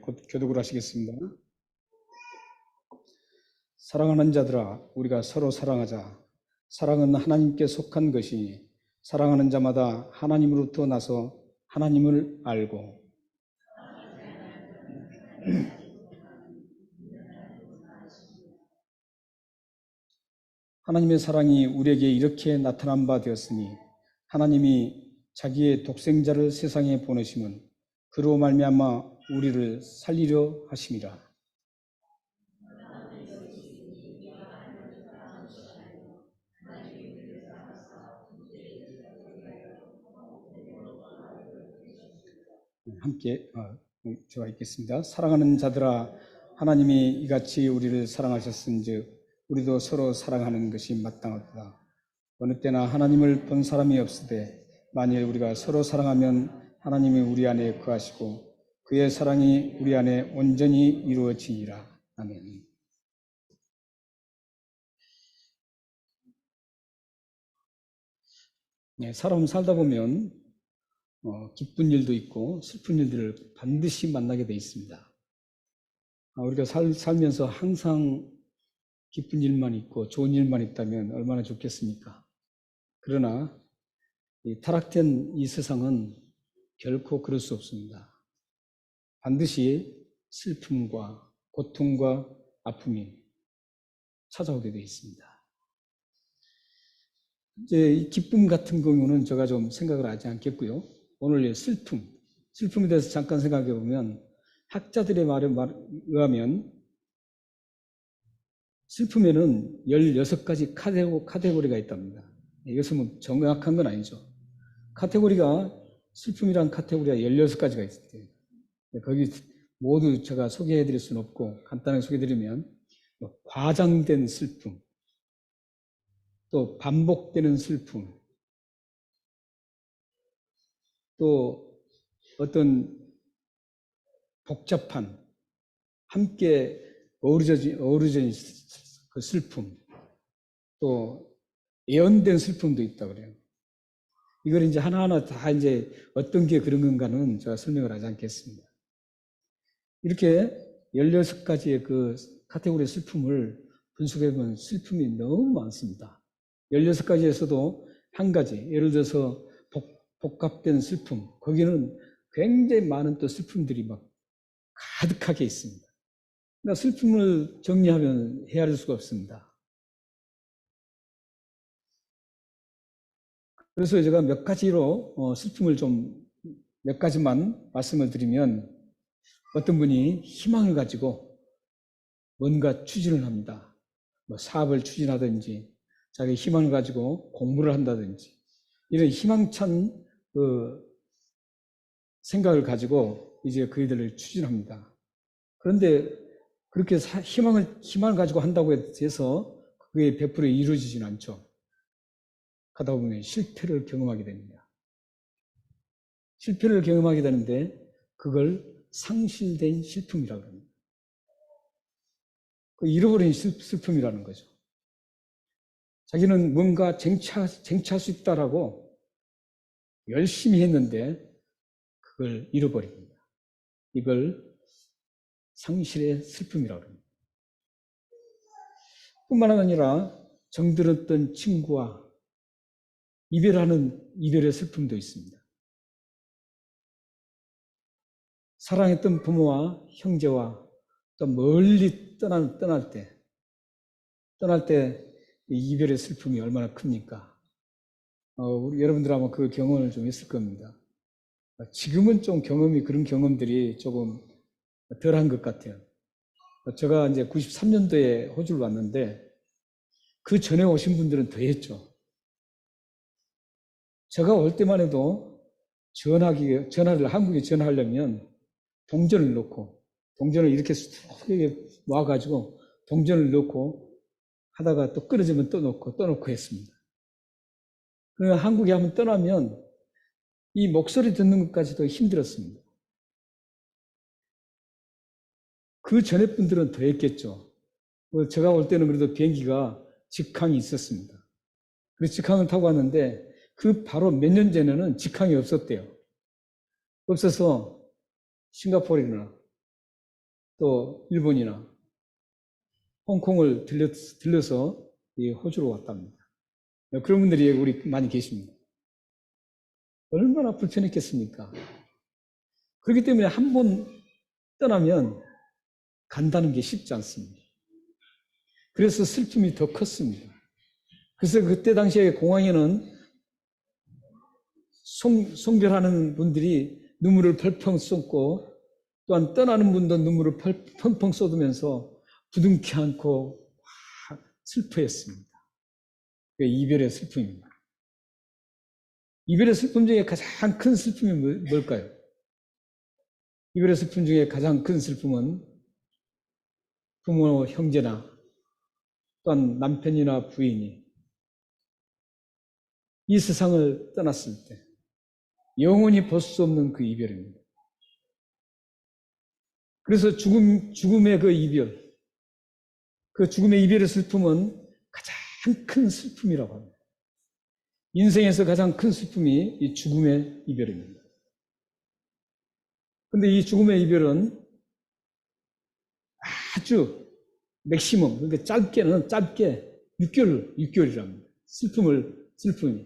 곧 교독을 하시겠습니다. 사랑하는 자들아, 우리가 서로 사랑하자. 사랑은 하나님께 속한 것이니 사랑하는 자마다 하나님으로부터 나서 하나님을 알고 하나님의 사랑이 우리에게 이렇게 나타난 바 되었으니 하나님이 자기의 독생자를 세상에 보내심은 그로 말미암아 우리를 살리려 하심이라. 함께 제가 읽겠습니다. 사랑하는 자들아, 하나님이 이같이 우리를 사랑하셨은즉 우리도 서로 사랑하는 것이 마땅하다. 어느 때나 하나님을 본 사람이 없으되 만일 우리가 서로 사랑하면 하나님이 우리 안에 거하시고 그의 사랑이 우리 안에 온전히 이루어지니라. 아멘. 사람 살다 보면 기쁜 일도 있고 슬픈 일들을 반드시 만나게 돼 있습니다. 우리가 살면서 항상 기쁜 일만 있고 좋은 일만 있다면 얼마나 좋겠습니까? 그러나 타락된 이 세상은 결코 그럴 수 없습니다. 반드시 슬픔과 고통과 아픔이 찾아오게 되어 있습니다. 이제 이 기쁨 같은 경우는 제가 좀 생각을 하지 않겠고요. 오늘 슬픔에 대해서 잠깐 생각해 보면 학자들의 말에 의하면 슬픔에는 16가지 카테고리가 있답니다. 이것은 뭐 정확한 건 아니죠. 슬픔이란 카테고리가 16가지가 있어요. 거기 모두 제가 소개해 드릴 수는 없고 간단하게 소개해 드리면 과장된 슬픔, 또 반복되는 슬픔, 또 어떤 복잡한 함께 어우러져 그 슬픔, 또 예언된 슬픔도 있다 그래요. 이걸 이제 하나하나 다 이제 어떤 게 그런 건가는 제가 설명을 하지 않겠습니다. 이렇게 16가지의 그 카테고리의 슬픔을 분석해보면 슬픔이 너무 많습니다. 16가지에서도 한 가지, 예를 들어서 복합된 슬픔, 거기는 굉장히 많은 또 슬픔들이 막 가득하게 있습니다. 그러니까 슬픔을 정리하면 헤아릴 수가 없습니다. 그래서 제가 몇 가지로 슬픔을 몇 가지만 말씀을 드리면 어떤 분이 희망을 가지고 뭔가 추진을 합니다. 뭐 사업을 추진하든지 자기 희망을 가지고 공부를 한다든지 이런 희망찬 생각을 가지고 이제 그이들을 추진합니다. 그런데 그렇게 희망을 가지고 한다고 해서 그게 100% 이루어지진 않죠. 하다 보면 실패를 경험하게 됩니다. 실패를 경험하게 되는데 그걸 상실된 슬픔이라고 합니다. 잃어버린 슬픔이라는 거죠. 자기는 뭔가 쟁취할 수 있다라고 열심히 했는데 그걸 잃어버립니다. 이걸 상실의 슬픔이라고 합니다. 뿐만 아니라 정들었던 친구와 이별의 슬픔도 있습니다. 사랑했던 부모와 형제와 또 멀리 떠날 때 이별의 슬픔이 얼마나 큽니까? 여러분들 아마 그 경험을 좀 했을 겁니다. 지금은 좀 그런 경험들이 조금 덜한 것 같아요. 제가 이제 93년도에 호주를 왔는데 그 전에 오신 분들은 더 했죠. 제가 올 때만 해도 한국에 전화하려면 동전을 이렇게 모아가지고 동전을 넣고 하다가 또 끊어지면 또 놓고 했습니다. 그러나 한국에 한번 떠나면 이 목소리 듣는 것까지도 힘들었습니다. 그 전에 분들은 더 했겠죠. 제가 올 때는 그래도 비행기가 직항이 있었습니다. 그래서 직항을 타고 왔는데 그 바로 몇 년 전에는 직항이 없었대요. 없어서 싱가포르나 또 일본이나 홍콩을 들려서 이 호주로 왔답니다. 그런 분들이 우리 많이 계십니다. 얼마나 불편했겠습니까? 그렇기 때문에 한 번 떠나면 간다는 게 쉽지 않습니다. 그래서 슬픔이 더 컸습니다. 그래서 그때 당시에 공항에는 송별하는 분들이 눈물을 펄펑 쏟고 또한 떠나는 분도 눈물을 펑펑 쏟으면서 부둥켜 안고 슬퍼했습니다. 그게 이별의 슬픔입니다. 이별의 슬픔 중에 가장 큰 슬픔이 뭘까요? 이별의 슬픔 중에 가장 큰 슬픔은 부모, 형제나 또한 남편이나 부인이 이 세상을 떠났을 때 영원히 볼 수 없는 그 이별입니다. 그래서 죽음의 그 이별, 그 죽음의 이별의 슬픔은 가장 큰 슬픔이라고 합니다. 인생에서 가장 큰 슬픔이 이 죽음의 이별입니다. 근데 이 죽음의 이별은 아주 맥시멈, 그러니까 짧게 6개월이랍니다. 슬픔이.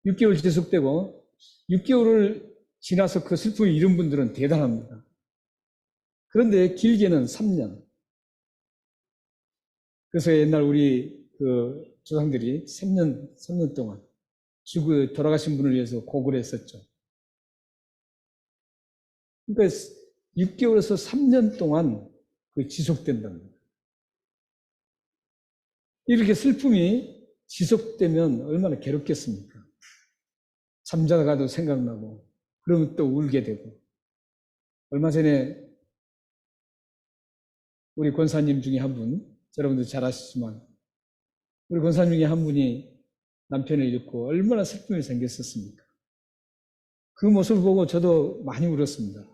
6개월 지속되고 6개월을 지나서 그 슬픔을 잃은 분들은 대단합니다. 그런데 길게는 3년. 그래서 옛날 우리 그 조상들이 3년 동안 돌아가신 분을 위해서 고구려 했었죠. 그러니까 6개월에서 3년 동안 그 지속된답니다. 이렇게 슬픔이 지속되면 얼마나 괴롭겠습니까? 잠자다가도 생각나고, 그러면 또 울게 되고. 얼마 전에 우리 권사님 중에 한 분, 여러분들 잘 아시지만, 우리 권사님 중에 한 분이 남편을 잃고 얼마나 슬픔이 생겼었습니까? 그 모습을 보고 저도 많이 울었습니다.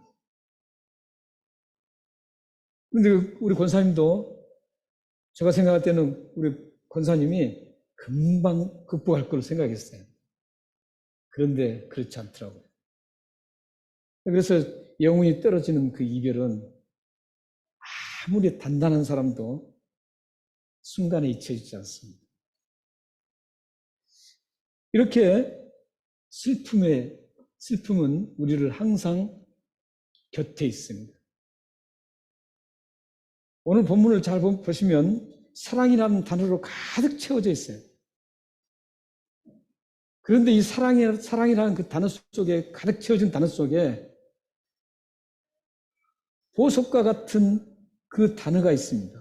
그런데 우리 권사님도 제가 생각할 때는 우리 권사님이 금방 극복할 거로 생각했어요. 그런데 그렇지 않더라고요. 그래서 영혼이 떨어지는 그 이별은 아무리 단단한 사람도 순간에 잊혀지지 않습니다. 이렇게 슬픔은 우리를 항상 곁에 있습니다. 오늘 본문을 잘 보시면 사랑이라는 단어로 가득 채워져 있어요. 그런데 이 사랑이라는 그 단어 속에, 가득 채워진 단어 속에 보석과 같은 그 단어가 있습니다.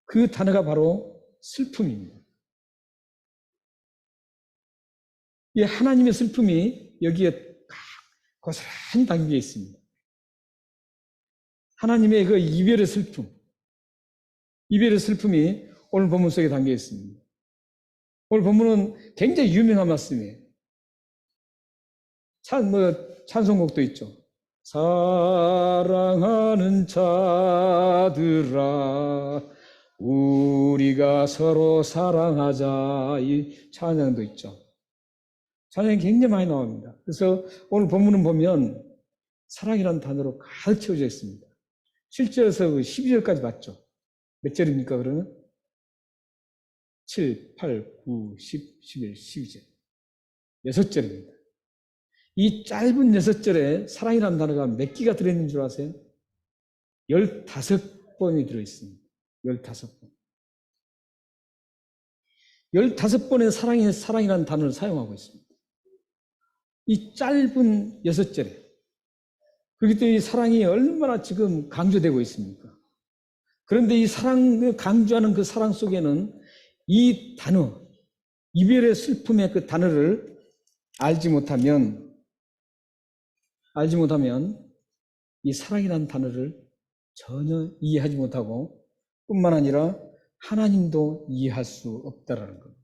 그 단어가 바로 슬픔입니다. 이 하나님의 슬픔이 여기에 고스란히 담겨 있습니다. 하나님의 그 이별의 슬픔이 오늘 본문 속에 담겨 있습니다. 오늘 본문은 굉장히 유명한 말씀이에요. 찬송곡도 있죠. 사랑하는 자들아, 우리가 서로 사랑하자. 이 찬양도 있죠. 찬양이 굉장히 많이 나옵니다. 그래서 오늘 본문을 보면 사랑이라는 단어로 가득 채워져 있습니다. 7절에서 12절까지 봤죠. 몇 절입니까, 그러면? 7, 8, 9, 10, 11, 12절. 6절입니다. 이 짧은 6절에 사랑이라는 단어가 몇 개가 들어있는 줄 아세요? 15번이 들어있습니다. 15번. 15번의 사랑이라는 단어를 사용하고 있습니다. 이 짧은 6절에. 그렇기 때문에 이 사랑이 얼마나 지금 강조되고 있습니까? 그런데 이 사랑을 강조하는 그 사랑 속에는 이 단어, 이별의 슬픔의 그 단어를 알지 못하면 이 사랑이라는 단어를 전혀 이해하지 못하고 뿐만 아니라 하나님도 이해할 수 없다라는 겁니다.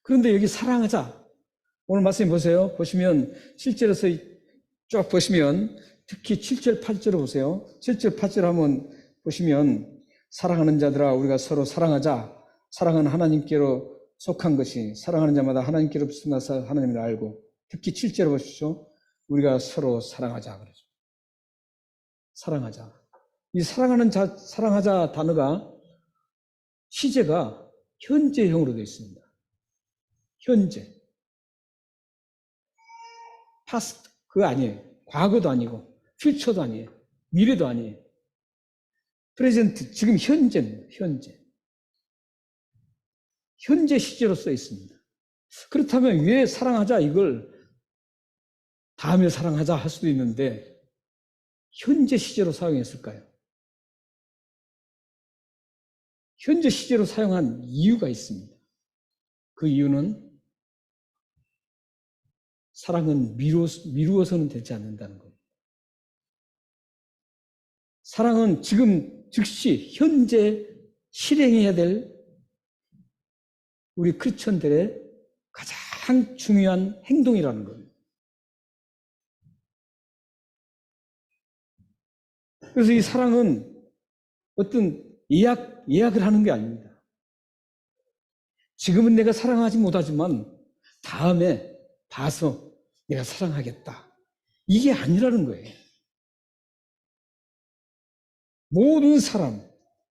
그런데 여기 사랑하자. 오늘 말씀 보시면 7절에서 쭉 보시면 특히 7절, 8절을 보세요. 7절, 8절 한번 보시면 사랑하는 자들아 우리가 서로 사랑하자. 사랑은 하나님께로 속한 것이 사랑하는 자마다 하나님께로 나서 하나님을 알고 특히 7절을 보십시오. 우리가 서로 사랑하자 그러죠. 사랑하자. 이 사랑하자 단어가 시제가 현재형으로 되어 있습니다. 현재. past 그거 아니에요. 과거도 아니고 future도 아니에요. 미래도 아니에요. present 지금 현재입니다. 현재 시제로 써 있습니다. 그렇다면 왜 사랑하자 이걸 다음에 사랑하자 할 수도 있는데 현재 시제로 사용했을까요? 현재 시제로 사용한 이유가 있습니다. 그 이유는 사랑은 미루어서는 되지 않는다는 겁니다. 사랑은 지금 즉시 현재 실행해야 될 우리 크리스천들의 가장 중요한 행동이라는 겁니다. 그래서 이 사랑은 어떤 예약을 하는 게 아닙니다. 지금은 내가 사랑하지 못하지만 다음에 봐서 내가 사랑하겠다. 이게 아니라는 거예요. 모든 사람,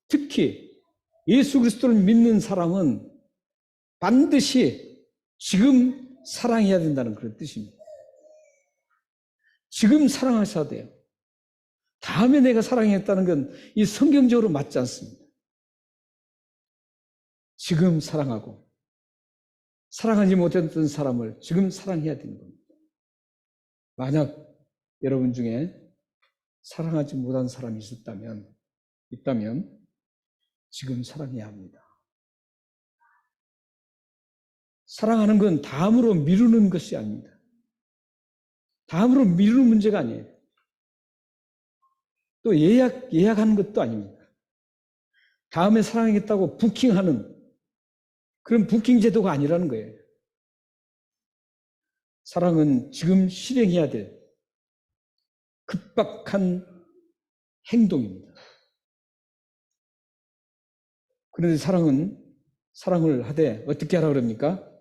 특히 예수 그리스도를 믿는 사람은 반드시 지금 사랑해야 된다는 그런 뜻입니다. 지금 사랑하셔야 돼요. 다음에 내가 사랑했다는 건 이 성경적으로 맞지 않습니다. 지금 사랑하고 사랑하지 못했던 사람을 지금 사랑해야 되는 겁니다. 만약 여러분 중에 사랑하지 못한 사람이 있다면 지금 사랑해야 합니다. 사랑하는 건 다음으로 미루는 것이 아닙니다. 다음으로 미루는 문제가 아니에요. 또 예약하는 것도 아닙니다. 다음에 사랑하겠다고 부킹하는 그런 부킹 제도가 아니라는 거예요. 사랑은 지금 실행해야 될 급박한 행동입니다. 그런데 사랑을 하되 어떻게 하라 그럽니까?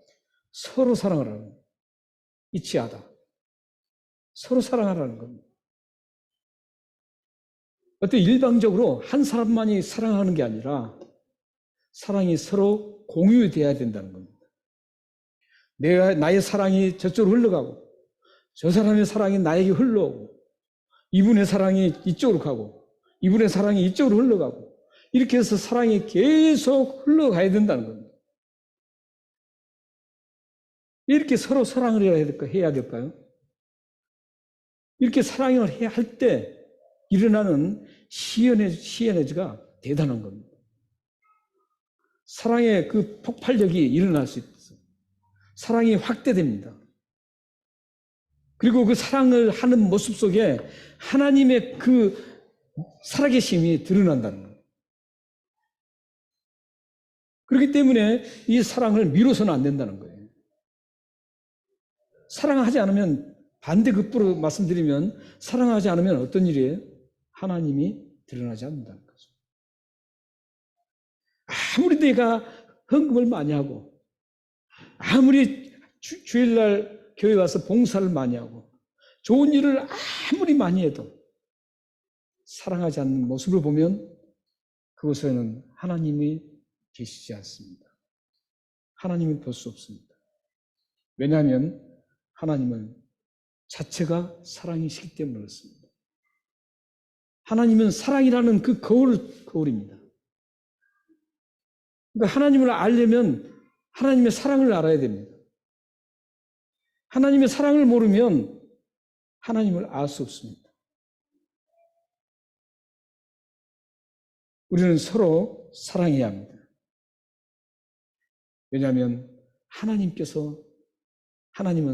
서로 사랑하라는 이치하다. 서로 사랑하라는 겁니다. 어떤 일방적으로 한 사람만이 사랑하는 게 아니라 사랑이 서로 공유돼야 된다는 겁니다. 나의 사랑이 저쪽으로 흘러가고 저 사람의 사랑이 나에게 흘러오고 이분의 사랑이 이쪽으로 가고 이분의 사랑이 이쪽으로 흘러가고 이렇게 해서 사랑이 계속 흘러가야 된다는 겁니다. 이렇게 서로 사랑을 해야 될까요? 이렇게 사랑을 해야 할 때 일어나는 시에너지가 대단한 겁니다. 사랑의 그 폭발력이 일어날 수 있어요. 사랑이 확대됩니다. 그리고 그 사랑을 하는 모습 속에 하나님의 그 살아계심이 드러난다는 거예요. 그렇기 때문에 이 사랑을 미뤄서는 안 된다는 거예요. 사랑하지 않으면 반대급부로 말씀드리면 사랑하지 않으면 어떤 일이에요? 하나님이 드러나지 않는다는 거죠. 아무리 내가 헌금을 많이 하고 아무리 주일날 교회 와서 봉사를 많이 하고 좋은 일을 아무리 많이 해도 사랑하지 않는 모습을 보면 그곳에는 하나님이 계시지 않습니다. 하나님을 볼 수 없습니다. 왜냐하면 하나님은 자체가 사랑이시기 때문에 그렇습니다. 하나님은 사랑이라는 그 거울입니다. 그러니까 하나님을 알려면 하나님의 사랑을 알아야 됩니다. 하나님의 사랑을 모르면 하나님을 알 수 없습니다. 우리는 서로 사랑해야 합니다. 왜냐하면 하나님은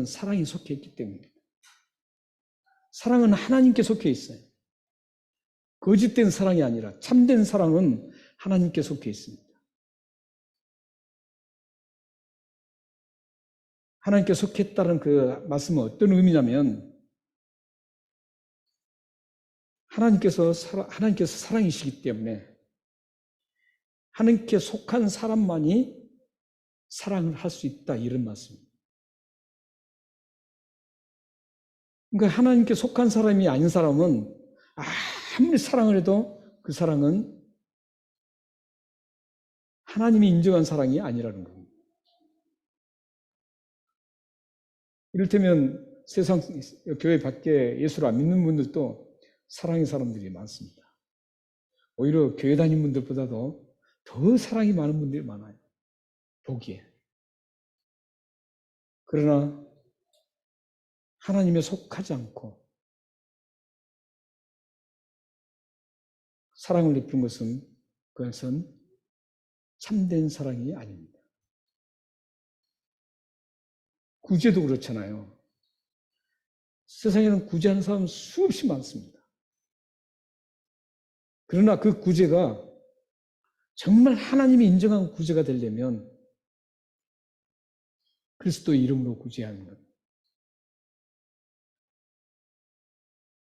사랑이 속해 있기 때문입니다. 사랑은 하나님께 속해 있어요. 거짓된 사랑이 아니라 참된 사랑은 하나님께 속해 있습니다. 하나님께 속했다는 그 말씀은 어떤 의미냐면 하나님께서 사랑이시기 때문에 하나님께 속한 사람만이 사랑을 할 수 있다 이런 말씀입니다. 그러니까 하나님께 속한 사람이 아닌 사람은 아무리 사랑을 해도 그 사랑은 하나님이 인정한 사랑이 아니라는 겁니다. 이를테면 세상 교회 밖에 예수를 안 믿는 분들도 사랑의 사람들이 많습니다. 오히려 교회 다니는 분들보다도 더 사랑이 많은 분들이 많아요. 보기에. 그러나 하나님에 속하지 않고 사랑을 베푼 것은 그것은 참된 사랑이 아닙니다. 구제도 그렇잖아요. 세상에는 구제하는 사람 수없이 많습니다. 그러나 그 구제가 정말 하나님이 인정한 구제가 되려면 그리스도의 이름으로 구제하는 것.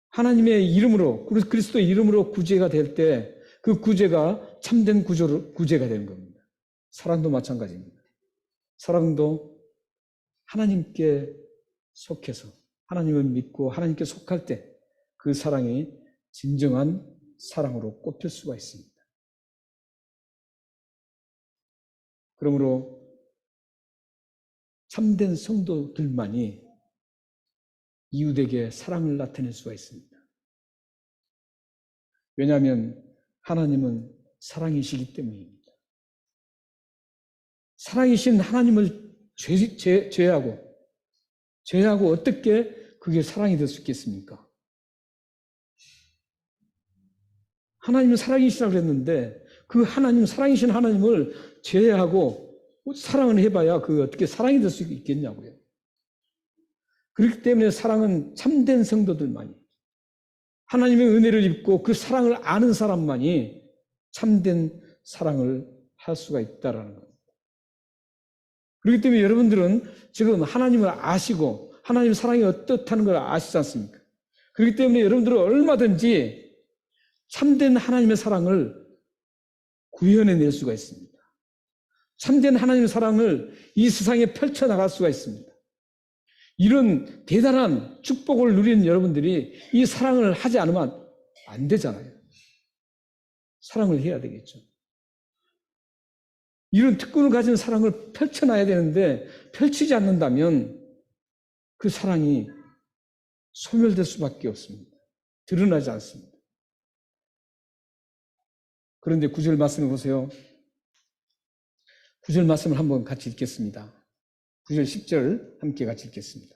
하나님의 이름으로, 그리스도의 이름으로 구제가 될 때 그 구제가 참된 구제가 되는 겁니다. 사랑도 마찬가지입니다. 사랑도 하나님께 속해서 하나님을 믿고 하나님께 속할 때 그 사랑이 진정한 사랑으로 꼽힐 수가 있습니다. 그러므로 참된 성도들만이 이웃에게 사랑을 나타낼 수가 있습니다. 왜냐하면 하나님은 사랑이시기 때문입니다. 사랑이신 하나님을 죄하고 어떻게 그게 사랑이 될 수 있겠습니까? 하나님은 사랑이시라고 그랬는데 그 하나님, 사랑이신 하나님을 제외하고 사랑을 해봐야 그 어떻게 사랑이 될 수 있겠냐고요. 그렇기 때문에 사랑은 참된 성도들만이, 하나님의 은혜를 입고 그 사랑을 아는 사람만이 참된 사랑을 할 수가 있다는 겁니다. 그렇기 때문에 여러분들은 지금 하나님을 아시고 하나님의 사랑이 어떻다는 걸 아시지 않습니까? 그렇기 때문에 여러분들은 얼마든지 참된 하나님의 사랑을 구현해낼 수가 있습니다. 참된 하나님의 사랑을 이 세상에 펼쳐나갈 수가 있습니다. 이런 대단한 축복을 누리는 여러분들이 이 사랑을 하지 않으면 안 되잖아요. 사랑을 해야 되겠죠. 이런 특권을 가진 사랑을 펼쳐놔야 되는데 펼치지 않는다면 그 사랑이 소멸될 수밖에 없습니다. 드러나지 않습니다. 그런데 9절 말씀을 보세요. 9절 말씀을 한번 같이 읽겠습니다. 9절 10절 함께 같이 읽겠습니다.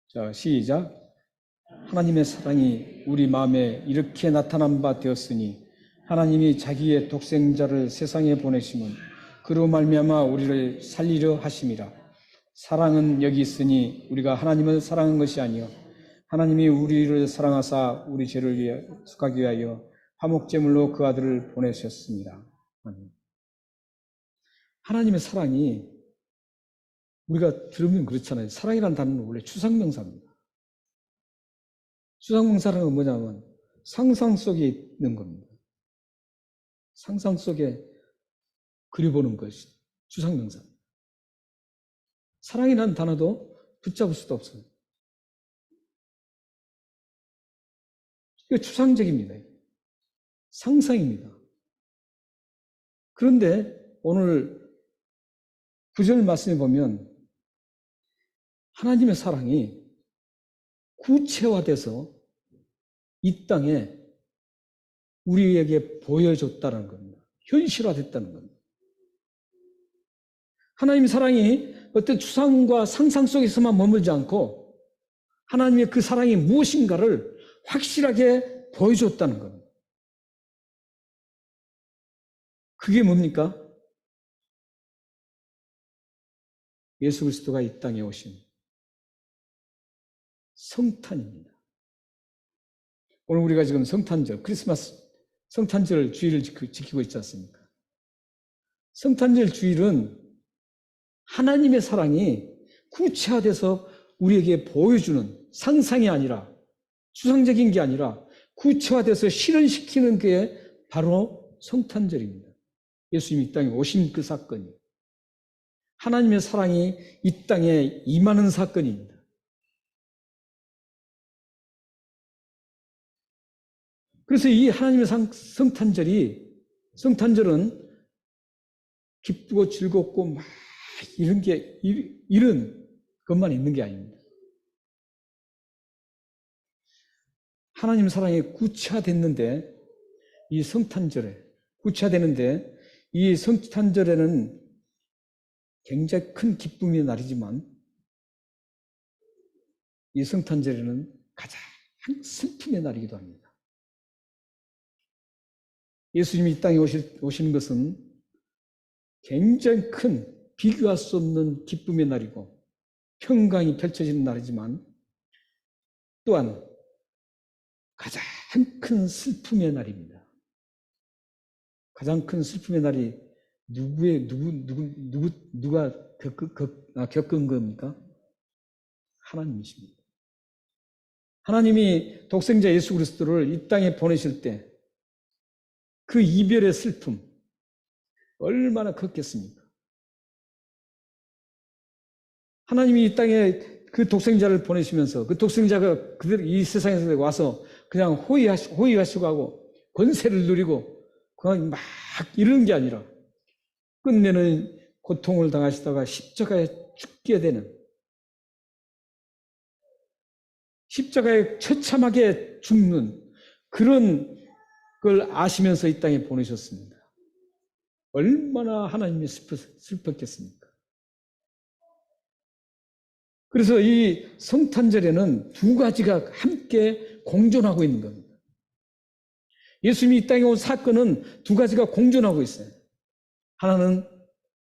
자, 시작. 하나님의 사랑이 우리 마음에 이렇게 나타난 바 되었으니 하나님이 자기의 독생자를 세상에 보내심은 그로 말미암아 우리를 살리려 하심이라. 사랑은 여기 있으니 우리가 하나님을 사랑한 것이 아니요 하나님이 우리를 사랑하사 우리 죄를 위해 속하기 위하여 화목제물로 그 아들을 보내셨습니다. 하나님의 사랑이 우리가 들으면 그렇잖아요. 사랑이라는 단어는 원래 추상명사입니다. 추상명사는 뭐냐면 상상 속에 있는 겁니다. 상상 속에 그려보는 것이 추상명사입니다. 사랑이라는 단어도 붙잡을 수도 없어요. 이거 추상적입니다. 상상입니다. 그런데 오늘 9절 말씀에 보면 하나님의 사랑이 구체화돼서 이 땅에 우리에게 보여줬다는 겁니다. 현실화됐다는 겁니다. 하나님의 사랑이 어떤 추상과 상상 속에서만 머물지 않고 하나님의 그 사랑이 무엇인가를 확실하게 보여줬다는 겁니다. 그게 뭡니까? 예수 그리스도가 이 땅에 오신 성탄입니다. 오늘 우리가 지금 성탄절, 크리스마스 성탄절 주일을 지키고 있지 않습니까? 성탄절 주일은 하나님의 사랑이 구체화돼서 우리에게 보여주는 상상이 아니라 추상적인 게 아니라 구체화돼서 실현시키는 게 바로 성탄절입니다. 예수님이 이 땅에 오신 그 사건이 하나님의 사랑이 이 땅에 임하는 사건입니다. 그래서 이 하나님의 성탄절은 기쁘고 즐겁고 막 이런 것만 있는 게 아닙니다. 하나님 사랑이 구체화됐는데, 구체화되는데, 이 성탄절에는 굉장히 큰 기쁨의 날이지만, 이 성탄절에는 가장 슬픔의 날이기도 합니다. 예수님이 이 땅에 오시는 것은 굉장히 큰, 비교할 수 없는 기쁨의 날이고 평강이 펼쳐지는 날이지만, 또한 가장 큰 슬픔의 날입니다. 가장 큰 슬픔의 날이 누가 겪은 겁니까? 하나님이십니다. 하나님이 독생자 예수 그리스도를 이 땅에 보내실 때 그 이별의 슬픔 얼마나 컸겠습니까? 하나님이 이 땅에 그 독생자를 보내시면서 그 독생자가 그대로 이 세상에서 와서 그냥 호의하시고 하고 권세를 누리고 그냥 막 이러는 게 아니라 끝내는 고통을 당하시다가 십자가에 죽게 되는, 십자가에 처참하게 죽는 그런 걸 아시면서 이 땅에 보내셨습니다. 얼마나 하나님이 슬펐겠습니까? 그래서 이 성탄절에는 두 가지가 함께 공존하고 있는 겁니다. 예수님이 이 땅에 온 사건은 두 가지가 공존하고 있어요. 하나는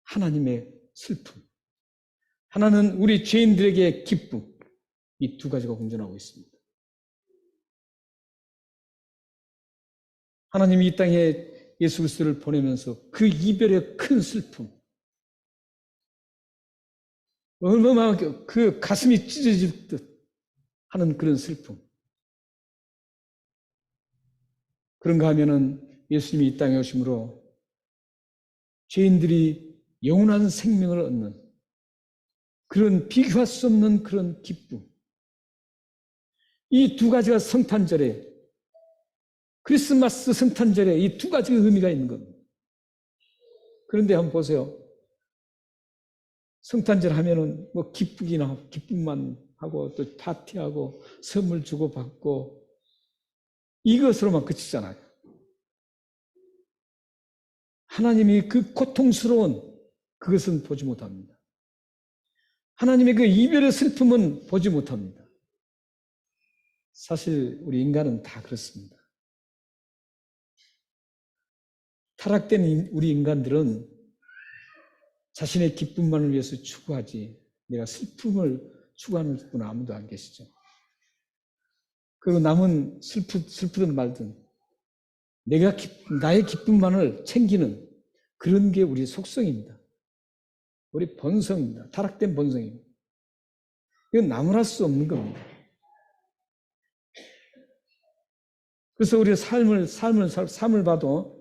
하나님의 슬픔, 하나는 우리 죄인들에게 기쁨. 이 두 가지가 공존하고 있습니다. 하나님이 이 땅에 예수 그리스도를 보내면서 그 이별의 큰 슬픔, 얼마나 그 가슴이 찢어질 듯 하는 그런 슬픔. 그런가 하면은 예수님이 이 땅에 오심으로 죄인들이 영원한 생명을 얻는 그런 비교할 수 없는 그런 기쁨. 이 두 가지가 성탄절에, 크리스마스 성탄절에 이 두 가지 의미가 있는 겁니다. 그런데 한번 보세요. 성탄절 하면은 뭐 기쁨만 하고 또 파티하고 선물 주고받고 이것으로만 그치잖아요. 하나님이 그 고통스러운 그것은 보지 못합니다. 하나님의 그 이별의 슬픔은 보지 못합니다. 사실 우리 인간은 다 그렇습니다. 타락된 우리 인간들은 자신의 기쁨만을 위해서 추구하지 내가 슬픔을 추구하는 분은 아무도 안 계시죠. 그리고 남은 슬프든 말든 나의 기쁨만을 챙기는 그런 게 우리 속성입니다. 우리 본성입니다. 타락된 본성입니다. 이건 나무랄 수 없는 겁니다. 그래서 우리의 삶을 봐도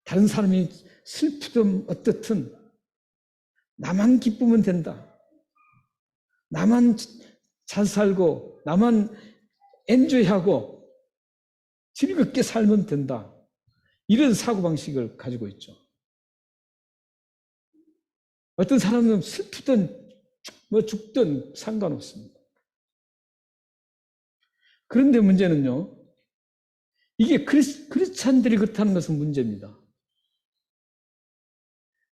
다른 사람이 슬프든 어떻든 나만 기쁘면 된다. 나만 잘 살고 나만 엔조이하고 즐겁게 살면 된다. 이런 사고방식을 가지고 있죠. 어떤 사람은 슬프든 죽든 상관없습니다. 그런데 문제는요, 이게 크리스찬들이 그렇다는 것은 문제입니다.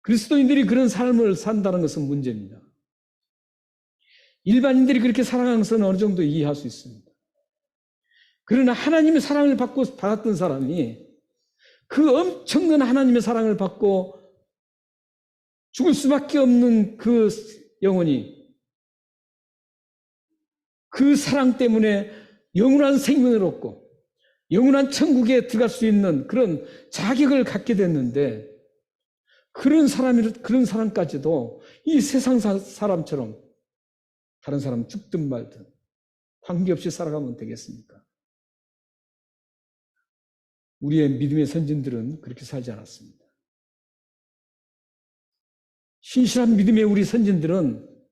그리스도인들이 그런 삶을 산다는 것은 문제입니다. 일반인들이 그렇게 살아가는 것은 어느 정도 이해할 수 있습니다. 그러나 하나님의 사랑을 받았던 사람이 그 엄청난 하나님의 사랑을 받고 죽을 수밖에 없는 그 영혼이 그 사랑 때문에 영원한 생명을 얻고 영원한 천국에 들어갈 수 있는 그런 자격을 갖게 됐는데, 그런 사람까지도 이 세상 사람처럼 다른 사람 죽든 말든 관계없이 살아가면 되겠습니까? 우리의 믿음의 선진들은 그렇게 살지 않았습니다. 신실한 믿음의 우리 선진들은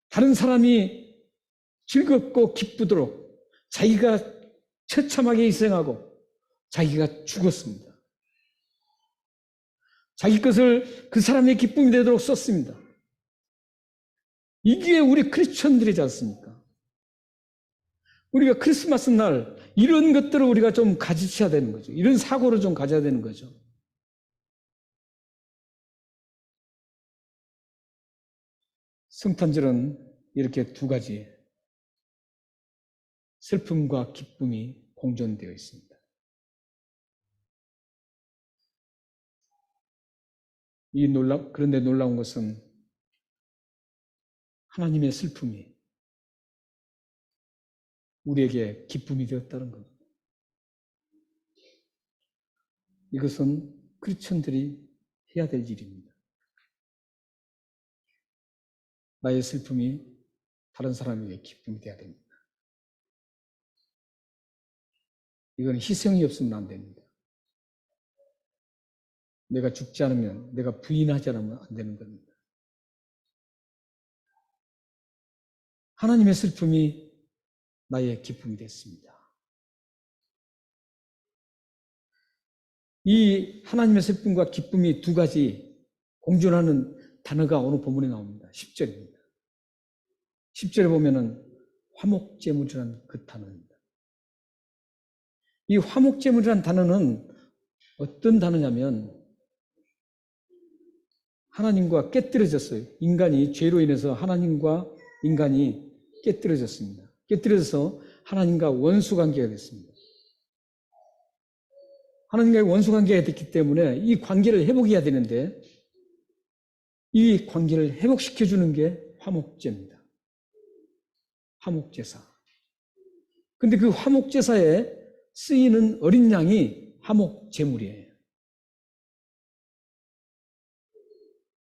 다른 사람이 즐겁고 기쁘도록 자기가 처참하게 희생하고 자기가 죽었습니다. 자기 것을 그 사람의 기쁨이 되도록 썼습니다. 이게 우리 크리스천들이지 않습니까? 우리가 크리스마스 날 이런 것들을 우리가 좀 가지쳐야 되는 거죠. 이런 사고를 좀 가져야 되는 거죠. 성탄절은 이렇게 두 가지 슬픔과 기쁨이 공존되어 있습니다. 그런데 놀라운 것은 하나님의 슬픔이 우리에게 기쁨이 되었다는 겁니다. 이것은 크리스천들이 해야 될 일입니다. 나의 슬픔이 다른 사람에게 기쁨이 되어야 됩니다. 이건 희생이 없으면 안 됩니다. 내가 죽지 않으면, 내가 부인하지 않으면 안 되는 겁니다. 하나님의 슬픔이 나의 기쁨이 됐습니다. 이 하나님의 슬픔과 기쁨이 두 가지 공존하는 단어가 오늘 본문에 나옵니다. 10절입니다. 10절에 보면은 화목제물이라는 그 단어입니다. 이 화목제물이라는 단어는 어떤 단어냐면 하나님과 깨뜨려졌어요. 인간이 죄로 인해서 하나님과 인간이 깨뜨려졌습니다. 깨뜨려져서 하나님과 원수관계가 됐습니다. 하나님과의 원수관계가 됐기 때문에 이 관계를 회복해야 되는데 이 관계를 회복시켜주는 게 화목제입니다. 화목제사. 근데 그 화목제사에 쓰이는 어린 양이 화목제물이에요.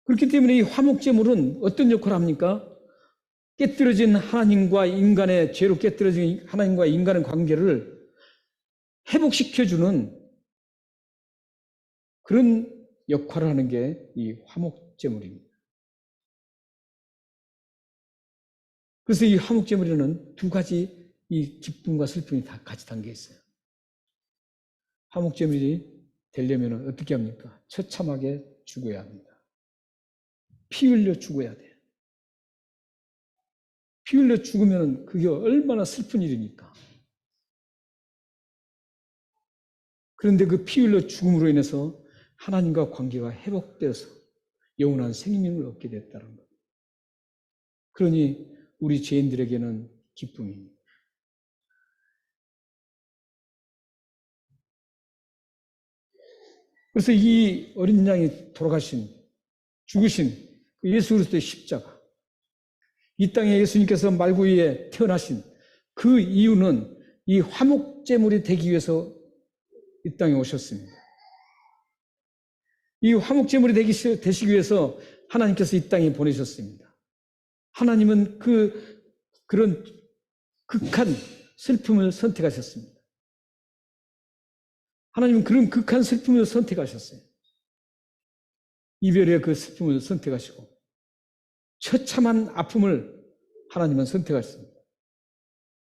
그렇기 때문에 이 화목제물은 어떤 역할을 합니까? 깨뜨려진 하나님과 인간의 죄로 깨뜨려진 하나님과 인간의 관계를 회복시켜주는 그런 역할을 하는 게 이 화목제물입니다. 그래서 이 화목제물에는 두 가지 이 기쁨과 슬픔이 다 같이 담겨 있어요. 화목제물이 되려면 어떻게 합니까? 처참하게 죽어야 합니다. 피 흘려 죽어야 돼요. 피 흘려 죽으면 그게 얼마나 슬픈 일입니까? 그런데 그 피 흘려 죽음으로 인해서 하나님과 관계가 회복되어서 영원한 생명을 얻게 됐다는 것. 그러니 우리 죄인들에게는 기쁨입니다. 그래서 이 어린 양이 죽으신 예수 그리스도의 십자가, 이 땅에 예수님께서 말구 위에 태어나신 그 이유는 이 화목제물이 되기 위해서 이 땅에 오셨습니다. 이 화목제물이 되시기 위해서 하나님께서 이 땅에 보내셨습니다. 하나님은 그런 극한 슬픔을 선택하셨습니다. 하나님은 그런 극한 슬픔을 선택하셨어요. 이별의 그 슬픔을 선택하시고 처참한 아픔을 하나님은 선택하셨습니다.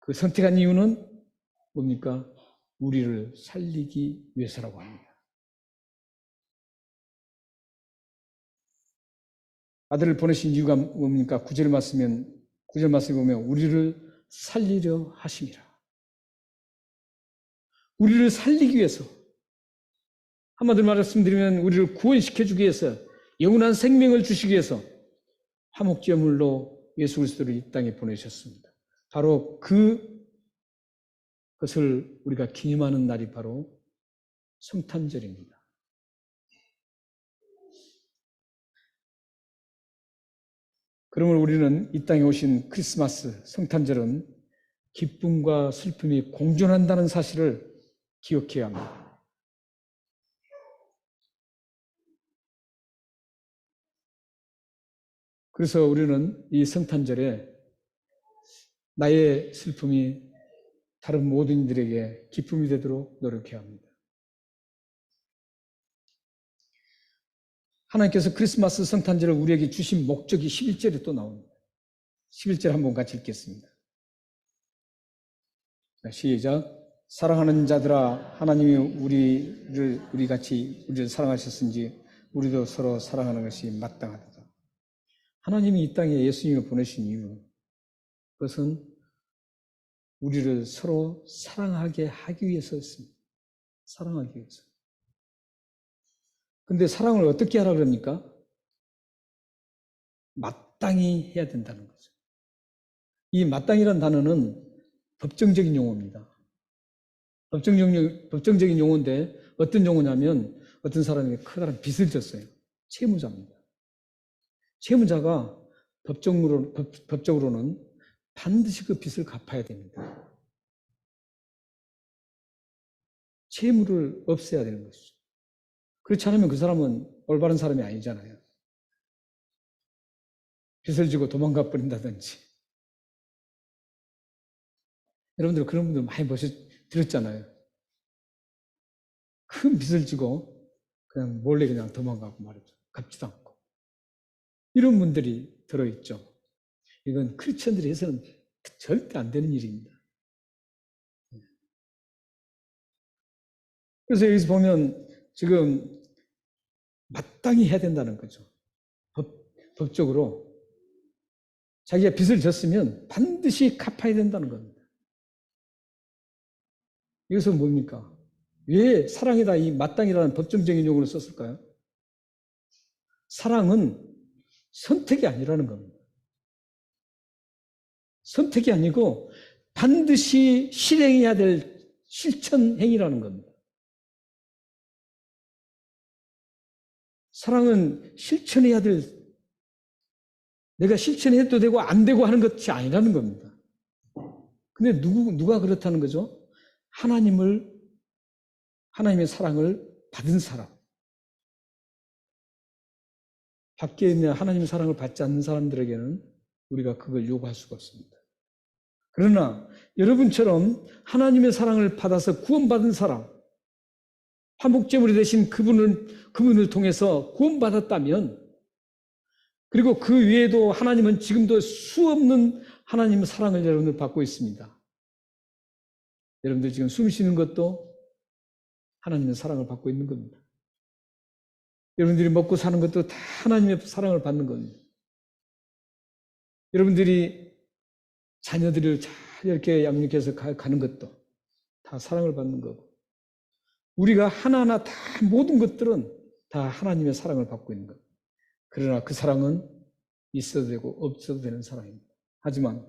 그 선택한 이유는 뭡니까? 우리를 살리기 위해서라고 합니다. 아들을 보내신 이유가 뭡니까? 9절 말씀에 보면 우리를 살리려 하심이라. 우리를 살리기 위해서, 한마디로 말씀드리면 우리를 구원시켜주기 위해서, 영원한 생명을 주시기 위해서 화목제물로 예수 그리스도를 이 땅에 보내셨습니다. 바로 그것을 우리가 기념하는 날이 바로 성탄절입니다. 그러면 우리는 이 땅에 오신 크리스마스, 성탄절은 기쁨과 슬픔이 공존한다는 사실을 기억해야 합니다. 그래서 우리는 이 성탄절에 나의 슬픔이 다른 모든 이들에게 기쁨이 되도록 노력해야 합니다. 하나님께서 크리스마스 성탄절을 우리에게 주신 목적이 11절에 또 나옵니다. 11절 한번 같이 읽겠습니다. 자, 시작. 사랑하는 자들아, 하나님이 우리 같이 우리를 사랑하셨은지 우리도 서로 사랑하는 것이 마땅하다. 하나님이 이 땅에 예수님을 보내신 이유, 그것은 우리를 서로 사랑하게 하기 위해서였습니다. 사랑하기 위해서. 근데 사랑을 어떻게 하라 그럽니까? 마땅히 해야 된다는 거죠. 이 마땅이라는 단어는 법정적인 용어입니다. 법정적인 용어인데 어떤 용어냐면 어떤 사람에게 커다란 빚을 졌어요. 채무자입니다. 채무자가 법적으로는 반드시 그 빚을 갚아야 됩니다. 채무를 없애야 되는 것이죠. 그렇지 않으면 그 사람은 올바른 사람이 아니잖아요. 빚을 지고 도망가 버린다든지. 여러분들 그런 분들 많이 들었잖아요. 큰 빚을 지고 그냥 몰래 그냥 도망가고 말이죠. 갚지도 않고. 이런 분들이 들어있죠. 이건 크리스천들이 해서는 절대 안 되는 일입니다. 그래서 여기서 보면 지금 마땅히 해야 된다는 거죠. 법적으로 자기가 빚을 졌으면 반드시 갚아야 된다는 겁니다. 이것은 뭡니까? 왜 사랑이다 이 마땅이라는 법정적인 용어를 썼을까요? 사랑은 선택이 아니라는 겁니다. 선택이 아니고 반드시 실행해야 될 실천 행위라는 겁니다. 사랑은 실천해야 될, 내가 실천해도 되고 안 되고 하는 것이 아니라는 겁니다. 근데 누가 그렇다는 거죠? 하나님의 사랑을 받은 사람. 밖에 있는 하나님의 사랑을 받지 않는 사람들에게는 우리가 그걸 요구할 수가 없습니다. 그러나 여러분처럼 하나님의 사랑을 받아서 구원받은 사람, 화목제물이 되신 그분을 통해서 구원받았다면, 그리고 그 외에도 하나님은 지금도 수없는 하나님의 사랑을 여러분들 받고 있습니다. 여러분들 지금 숨 쉬는 것도 하나님의 사랑을 받고 있는 겁니다. 여러분들이 먹고 사는 것도 다 하나님의 사랑을 받는 겁니다. 여러분들이 자녀들을 잘 이렇게 양육해서 가는 것도 다 사랑을 받는 거고, 우리가 하나하나 다 모든 것들은 다 하나님의 사랑을 받고 있는 겁니다. 그러나 그 사랑은 있어도 되고 없어도 되는 사랑입니다. 하지만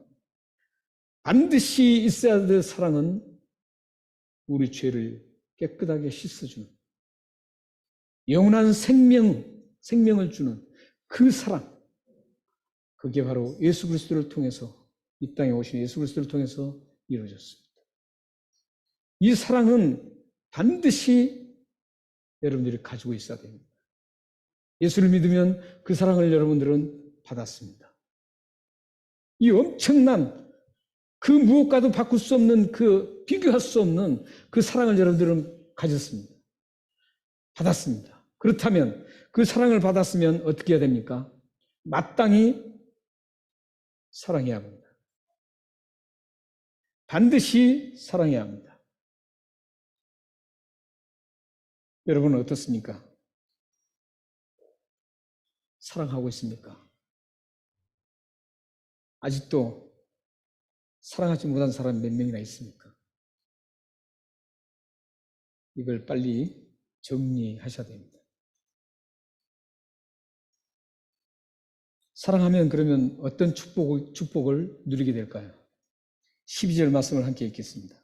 반드시 있어야 될 사랑은 우리 죄를 깨끗하게 씻어주는, 영원한 생명을 주는 그 사랑, 그게 바로 예수 그리스도를 통해서, 이 땅에 오신 예수 그리스도를 통해서 이루어졌습니다. 이 사랑은 반드시 여러분들이 가지고 있어야 됩니다. 예수를 믿으면 그 사랑을 여러분들은 받았습니다. 이 엄청난 그 무엇과도 바꿀 수 없는, 그 비교할 수 없는 그 사랑을 여러분들은 가졌습니다. 받았습니다. 그렇다면 그 사랑을 받았으면 어떻게 해야 됩니까? 마땅히 사랑해야 합니다. 반드시 사랑해야 합니다. 여러분은 어떻습니까? 사랑하고 있습니까? 아직도 사랑하지 못한 사람 몇 명이나 있습니까? 이걸 빨리 정리하셔야 됩니다. 사랑하면 그러면 어떤 축복을 누리게 될까요? 12절 말씀을 함께 읽겠습니다.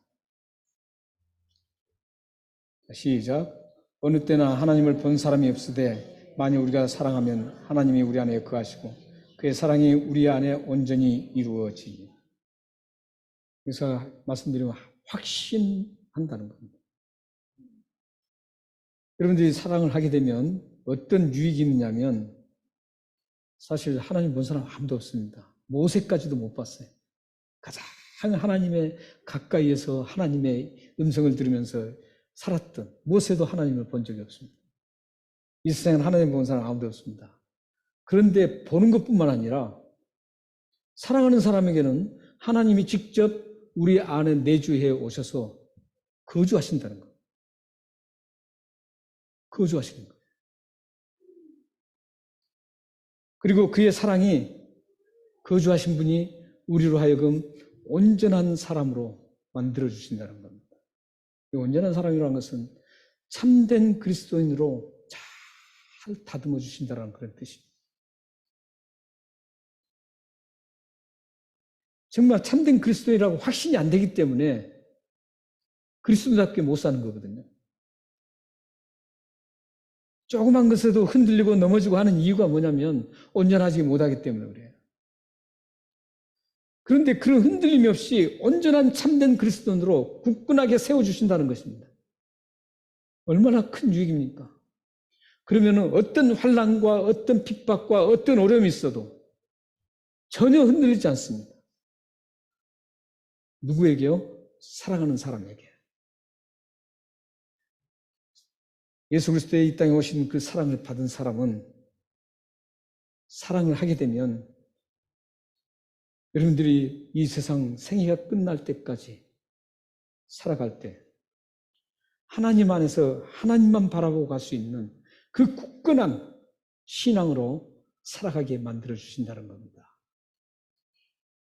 시작. 어느 때나 하나님을 본 사람이 없으되 만일 우리가 사랑하면 하나님이 우리 안에 거하시고 그의 사랑이 우리 안에 온전히 이루어지니. 그래서 말씀드리면 확신한다는 겁니다. 여러분들이 사랑을 하게 되면 어떤 유익이 있느냐면, 사실 하나님 본 사람 아무도 없습니다. 모세까지도 못 봤어요. 가장 하나님의 가까이에서 하나님의 음성을 들으면서 살았던 모세도 하나님을 본 적이 없습니다. 이 세상에 하나님 본 사람 아무도 없습니다. 그런데 보는 것뿐만 아니라 사랑하는 사람에게는 하나님이 직접 우리 안에 내주해 오셔서 거주하신다는 거예요. 거주하시는 거예요. 그리고 그의 사랑이 거주하신 분이 우리로 하여금 온전한 사람으로 만들어주신다는 겁니다. 이 온전한 사람이라는 것은 참된 그리스도인으로 잘 다듬어 주신다는 그런 뜻입니다. 정말 참된 그리스도인이라고 확신이 안 되기 때문에 그리스도답게 못 사는 거거든요. 조그만 것에도 흔들리고 넘어지고 하는 이유가 뭐냐면 온전하지 못하기 때문에 그래요. 그런데 그런 흔들림이 없이 온전한 참된 그리스도인으로 굳건하게 세워주신다는 것입니다. 얼마나 큰 유익입니까? 그러면 어떤 환난과 어떤 핍박과 어떤 어려움이 있어도 전혀 흔들리지 않습니다. 누구에게요? 사랑하는 사람에게. 예수 그리스도의 이 땅에 오신 그 사랑을 받은 사람은 사랑을 하게 되면 여러분들이 이 세상 생애가 끝날 때까지 살아갈 때 하나님 안에서 하나님만 바라보고 갈 수 있는 그 굳건한 신앙으로 살아가게 만들어 주신다는 겁니다.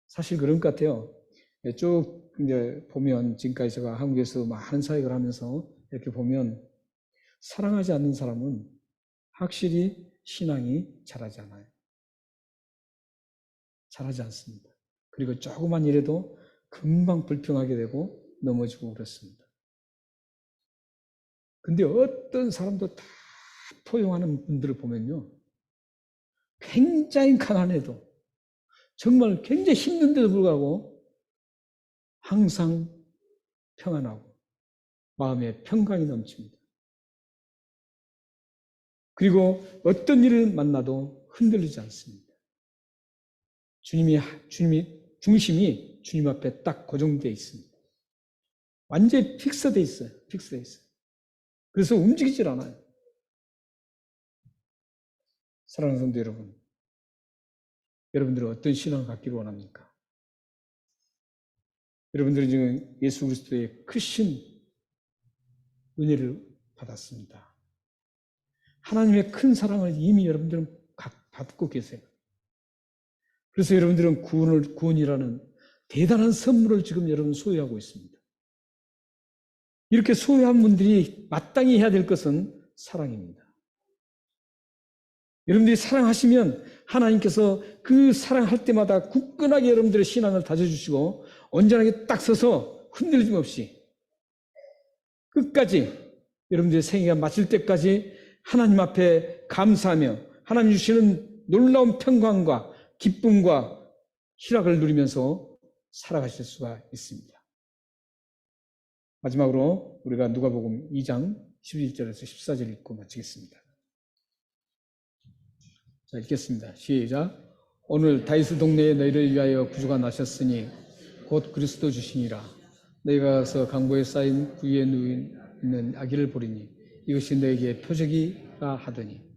사실 그런 것 같아요. 쭉 이제 보면 지금까지 제가 한국에서 많은 사역을 하면서 이렇게 보면 사랑하지 않는 사람은 확실히 신앙이 자라지 않아요. 자라지 않습니다. 그리고 조그만 일에도 금방 불평하게 되고 넘어지고 그렇습니다. 근데 어떤 사람도 다 포용하는 분들을 보면요. 굉장히 가난해도 정말 굉장히 힘든데도 불구하고 항상 평안하고 마음에 평강이 넘칩니다. 그리고 어떤 일을 만나도 흔들리지 않습니다. 중심이 주님 앞에 딱 고정되어 있습니다. 완전히 픽스되어 있어요. 픽스되어 있어요. 그래서 움직이질 않아요. 사랑하는 성도 여러분, 여러분들은 어떤 신앙을 갖기를 원합니까? 여러분들은 지금 예수 그리스도의 크신 은혜를 받았습니다. 하나님의 큰 사랑을 이미 여러분들은 받고 계세요. 그래서 여러분들은 구원이라는 대단한 선물을 지금 여러분 소유하고 있습니다. 이렇게 소유한 분들이 마땅히 해야 될 것은 사랑입니다. 여러분들이 사랑하시면 하나님께서 그 사랑할 때마다 굳건하게 여러분들의 신앙을 다져주시고 온전하게 딱 서서 흔들림 없이 끝까지 여러분들의 생애가 마칠 때까지 하나님 앞에 감사하며 하나님 주시는 놀라운 평강과 기쁨과 희락을 누리면서 살아가실 수가 있습니다. 마지막으로 우리가 누가복음 2장 11절에서 14절 읽고 마치겠습니다. 자, 읽겠습니다. 시작. 오늘 다윗의 동네에 너희를 위하여 구주가 나셨으니 곧 그리스도 주시니라. 너희가 가서 강보에 쌓인 구유에 누워 있는 아기를 보리니 이것이 너에게 표적이라 하더니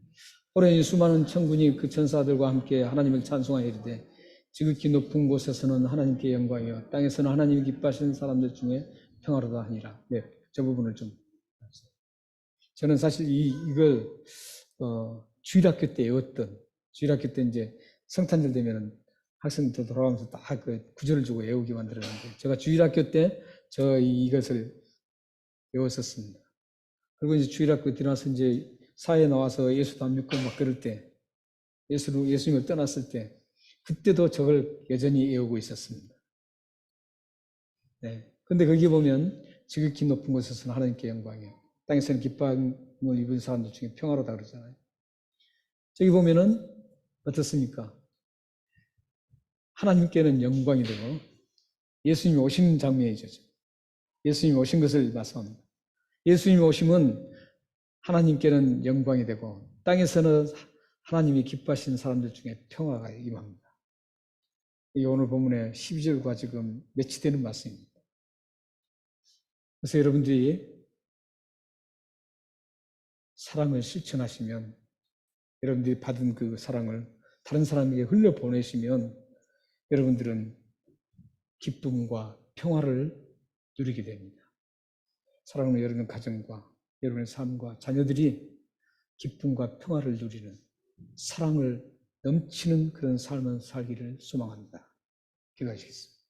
호련히 수많은 천군이 그 천사들과 함께 하나님을 찬송하여 이르되 지극히 높은 곳에서는 하나님께 영광이요 땅에서는 하나님이 기뻐하시는 사람들 중에 평화로다 하니라. 네, 저 부분을 좀 저는 사실 이걸 주일학교 때 외웠던 주일학교 때 이제 성탄절 되면은 학생들 돌아가면서 다 그 구절을 주고 외우게 만들었는데 제가 주일학교 때 이것을 외웠었습니다. 그리고 이제 주일학교 들어와서 이제 사회에 나와서 예수도 안 믿고 막 그럴 때 예수님을 떠났을 때 그때도 저걸 여전히 외우고 있었습니다. 네. 근데 거기 보면 지극히 높은 곳에서는 하나님께 영광이요 땅에서는 기쁨을 입은 사람들 중에 평화로다 그러잖아요. 저기 보면은 어떻습니까? 하나님께는 영광이 되고 예수님이 오신 장면이죠. 예수님이 오신 것을 말씀합니다. 예수님이 오심은 하나님께는 영광이 되고 땅에서는 하나님이 기뻐하시는 사람들 중에 평화가 임합니다. 이 오늘 본문의 12절과 지금 매치되는 말씀입니다. 그래서 여러분들이 사랑을 실천하시면 여러분들이 받은 그 사랑을 다른 사람에게 흘려보내시면 여러분들은 기쁨과 평화를 누리게 됩니다. 사랑하는 여러분 가정과 여러분의 삶과 자녀들이 기쁨과 평화를 누리는 사랑을 넘치는 그런 삶을 살기를 소망합니다. 기도하시겠습니다.